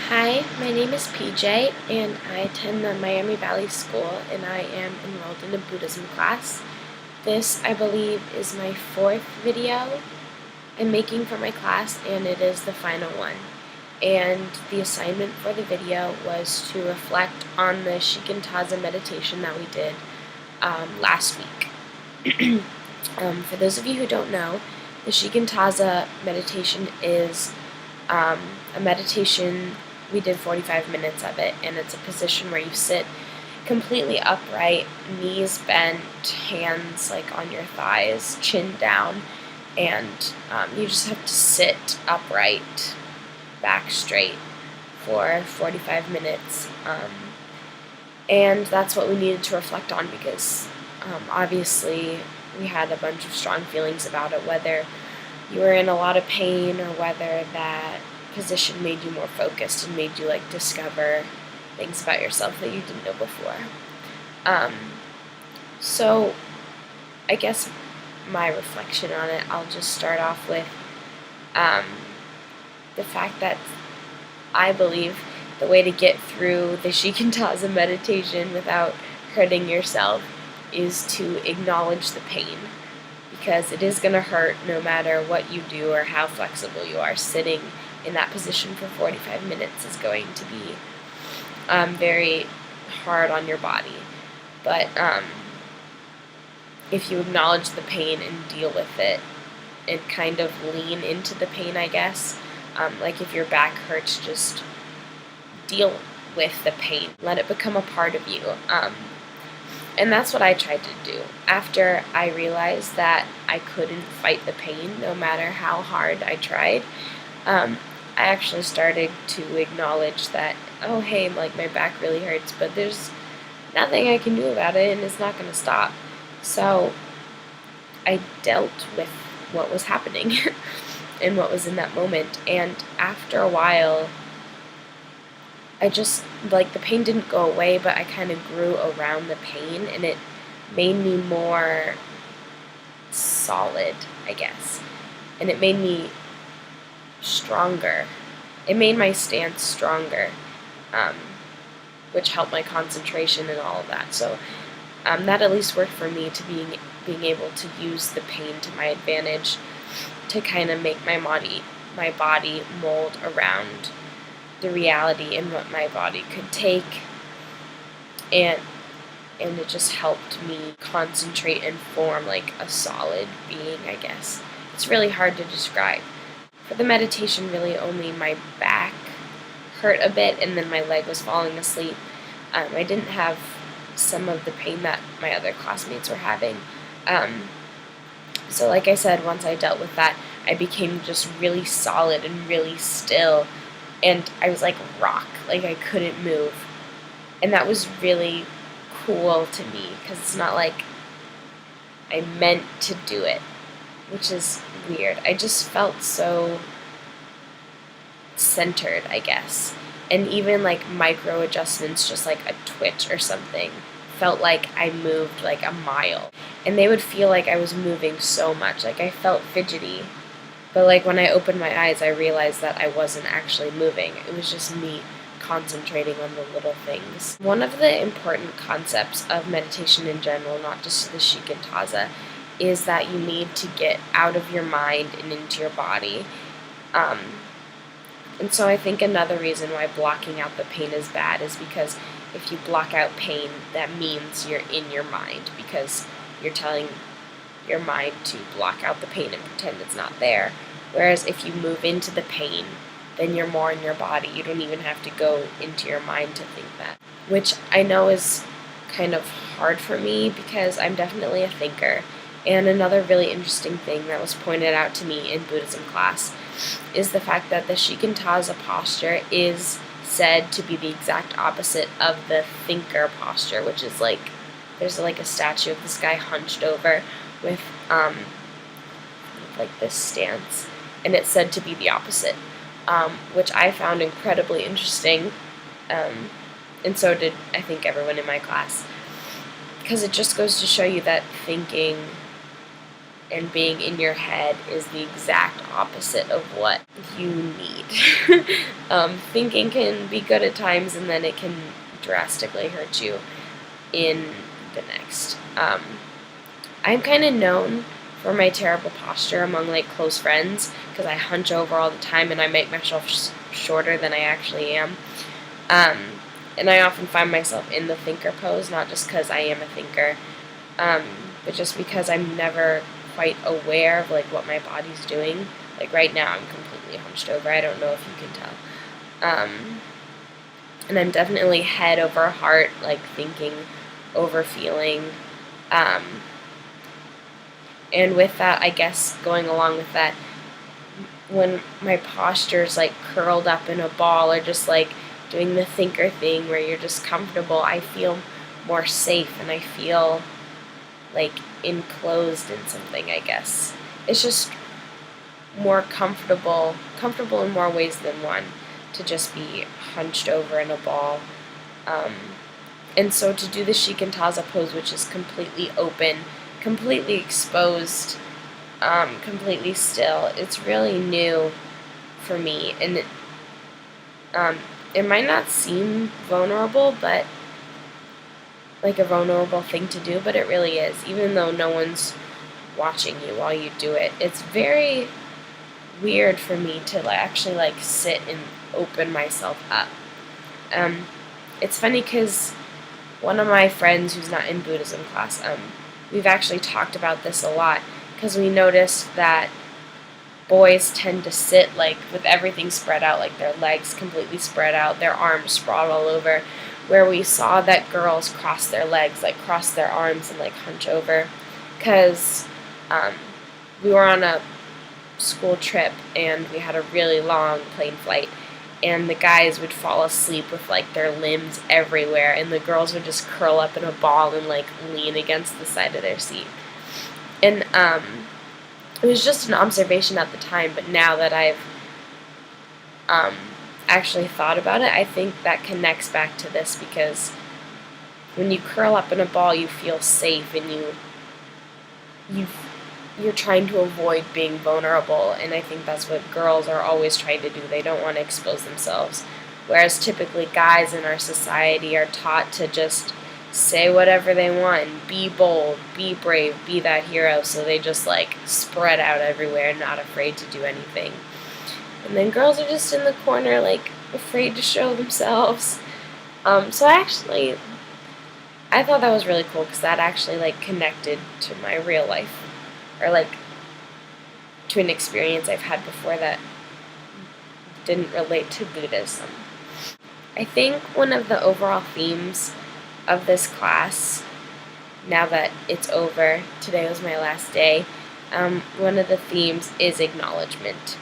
Hi, my name is PJ, and I attend the Miami Valley School, and I am enrolled in a Buddhism class. This, I believe, is my fourth video I'm making for my class, and it is the final one. And the assignment for the video was to reflect on the Shikantaza meditation that we did last week. For those of you who don't know, the Shikantaza meditation is a meditation. We did 45 minutes of it, and it's a position where you sit completely upright, knees bent, hands like on your thighs, chin down, and you just have to sit upright, back straight for 45 minutes. And that's what we needed to reflect on because obviously we had a bunch of strong feelings about it, whether you were in a lot of pain or whether that position made you more focused and made you discover things about yourself that you didn't know before. So I guess my reflection on it, I'll just start off with the fact that I believe the way to get through the Shikantaza meditation without hurting yourself is to acknowledge the pain, because it is going to hurt no matter what you do or how flexible you are. Sitting in that position for 45 minutes is going to be very hard on your body. But if you acknowledge the pain and deal with it and kind of lean into the pain, I guess, like if your back hurts, just deal with the pain. Let it become a part of you. And that's what I tried to do. After I realized that I couldn't fight the pain no matter how hard I tried, I actually started to acknowledge that, oh hey, my back really hurts, but there's nothing I can do about it and it's not going to stop. So I dealt with what was happening and what was in that moment. And after a while, I just, the pain didn't go away, but I kind of grew around the pain, and it made me more solid, I guess. And it made me stronger. It made my stance stronger, which helped my concentration and all of that. So that at least worked for me, to being able to use the pain to my advantage to kind of make my body mold around the reality and what my body could take, and it just helped me concentrate and form a solid being, I guess. It's really hard to describe. For the meditation, really only my back hurt a bit, and then my leg was falling asleep. I didn't have some of the pain that my other classmates were having. So like I said, once I dealt with that, I became just really solid and really still. And I was like rock, I couldn't move. And that was really cool to me, because it's not like I meant to do it, which is weird. I just felt so centered, I guess. And even micro adjustments, just a twitch or something, felt like I moved a mile. And they would feel like I was moving so much, I felt fidgety. But when I opened my eyes, I realized that I wasn't actually moving. It was just me concentrating on the little things. One of the important concepts of meditation in general, not just the Shikantaza, is that you need to get out of your mind and into your body. And so I think another reason why blocking out the pain is bad is because if you block out pain, that means you're in your mind, because you're telling your mind to block out the pain and pretend it's not there. Whereas if you move into the pain, then you're more in your body. You don't even have to go into your mind to think that, which I know is kind of hard for me because I'm definitely a thinker. And another really interesting thing that was pointed out to me in Buddhism class is the fact that the Shikantaza posture is said to be the exact opposite of the thinker posture, which is there's a statue of this guy hunched over with this stance, and it's said to be the opposite, which I found incredibly interesting, and so did I think everyone in my class, because it just goes to show you that thinking and being in your head is the exact opposite of what you need. Thinking can be good at times, and then it can drastically hurt you in the next. I'm kind of known for my terrible posture among like close friends because I hunch over all the time and I make myself shorter than I actually am. And I often find myself in the thinker pose, not just because I am a thinker, but just because I'm never quite aware of like what my body's doing. Like right now, I'm completely hunched over. I don't know if you can tell. And I'm definitely head over heart, like thinking over feeling. And with that, I guess going along with that, when my posture's like curled up in a ball or just like doing the thinker thing where you're just comfortable, I feel more safe and I feel like enclosed in something, I guess. It's just more comfortable in more ways than one to just be hunched over in a ball. And so to do the Shikantaza pose, which is completely open, completely exposed, completely still, it's really new for me. And it might not seem vulnerable, but like a vulnerable thing to do, but it really is, even though no one's watching you while you do it. It's very weird for me to actually like sit and open myself up. It's funny because one of my friends who's not in Buddhism class, we've actually talked about this a lot because we noticed that boys tend to sit like with everything spread out, like their legs completely spread out, their arms sprawled all over, where we saw that girls cross their legs, like cross their arms and like hunch over, because we were on a school trip and we had a really long plane flight, and the guys would fall asleep with like their limbs everywhere, and the girls would just curl up in a ball and like lean against the side of their seat. And it was just an observation at the time, but now that I've actually thought about it, I think that connects back to this, because when you curl up in a ball, you feel safe and you're trying to avoid being vulnerable, and I think that's what girls are always trying to do. They don't want to expose themselves, whereas typically guys in our society are taught to just say whatever they want and be bold, be brave, be that hero, so they just like spread out everywhere, not afraid to do anything. And then girls are just in the corner like afraid to show themselves. So I thought that was really cool, because that actually like connected to my real life, or like to an experience I've had before that didn't relate to Buddhism. I think one of the overall themes of this class, now that it's over, today was my last day, one of the themes is acknowledgement.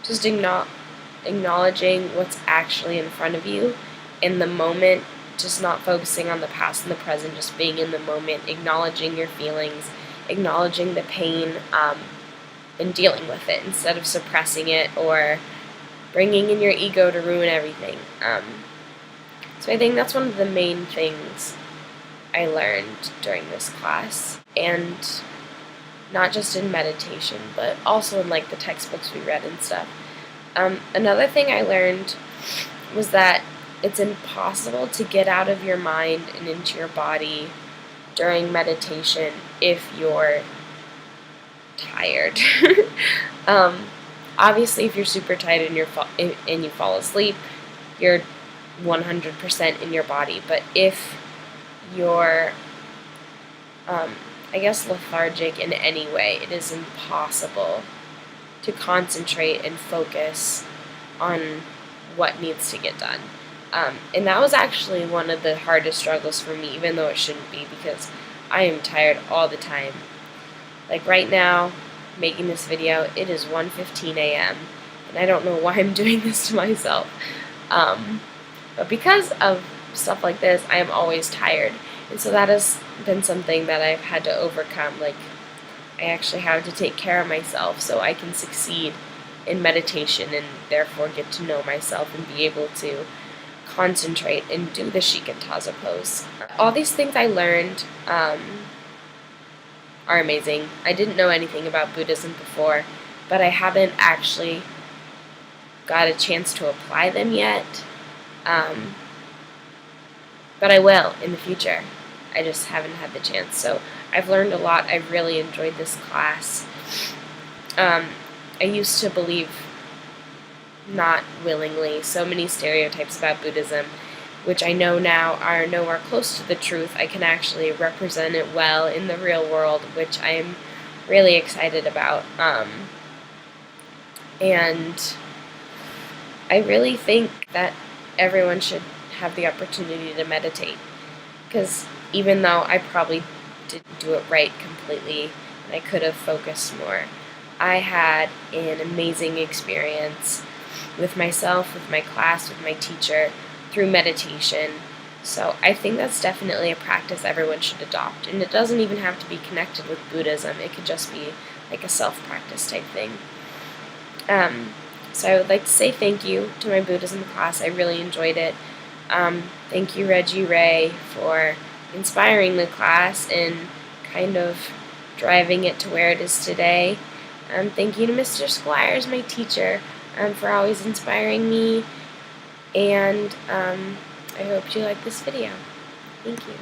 Just acknowledging what's actually in front of you in the moment, just not focusing on the past and the present, just being in the moment, acknowledging your feelings, acknowledging the pain, and dealing with it instead of suppressing it or bringing in your ego to ruin everything. So I think that's one of the main things I learned during this class, and not just in meditation, but also in like the textbooks we read and stuff. Another thing I learned was that it's impossible to get out of your mind and into your body during meditation if you're tired. Obviously, if you're super tired and you fall asleep, you're 100% in your body. But if you're, I guess, lethargic in any way, it is impossible to concentrate and focus on what needs to get done. And that was actually one of the hardest struggles for me, even though it shouldn't be, because I am tired all the time. Like right now, making this video, it is 1:15 a.m., and I don't know why I'm doing this to myself. But because of stuff like this, I am always tired. And so that has been something that I've had to overcome. Like, I actually have to take care of myself so I can succeed in meditation and therefore get to know myself and be able to concentrate and do the Shikantaza pose. All these things I learned are amazing. I didn't know anything about Buddhism before, but I haven't actually got a chance to apply them yet. But I will in the future. I just haven't had the chance. So I've learned a lot. I've really enjoyed this class. I used to believe, not willingly, so many stereotypes about Buddhism, which I know now are nowhere close to the truth. I can actually represent it well in the real world, which I'm really excited about. And I really think that everyone should have the opportunity to meditate, because even though I probably didn't do it right completely and I could have focused more, I had an amazing experience with myself, with my class, with my teacher, through meditation. So I think that's definitely a practice everyone should adopt. And it doesn't even have to be connected with Buddhism. It could just be like a self-practice type thing. So I would like to say thank you to my Buddhism class. I really enjoyed it. Thank you, Reggie Ray, for inspiring the class and kind of driving it to where it is today. Thank you to Mr. Squires, my teacher, for always inspiring me. And I hope you like this video. Thank you.